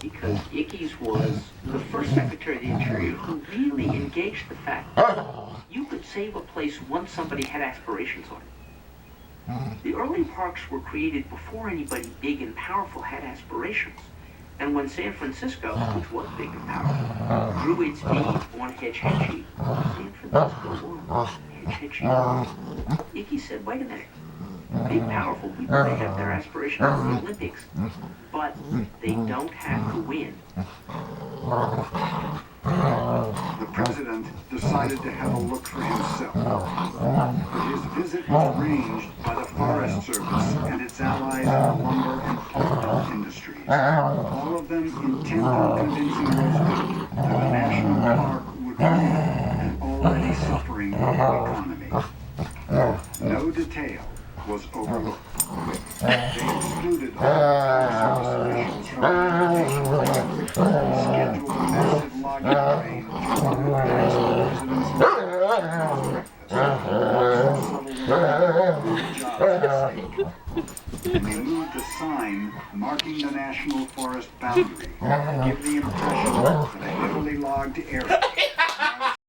because Ickes was the first Secretary of the Interior who really engaged the fact that you could save a place once somebody had aspirations on it. The early parks were created before anybody big and powerful had aspirations. And when San Francisco, which was big and powerful, drew its feet on Hetch Hetchy, San Francisco won. Hetch Hetchy won. Ickes said, wait a minute. Big, powerful people may have their aspirations for the Olympics, but they don't have to win. The president decided to have a look for himself. But his visit was arranged by the Forest Service and its allies in the lumber and pulp industries, all of them intent on convincing Roosevelt that the national park would relieve an already suffering economy. No detail was overlooked. They excluded all service officials from the invitation, scheduled a massive logging train to route past the president's and they moved a sign marking the national forest boundary to give the impression that a heavily logged area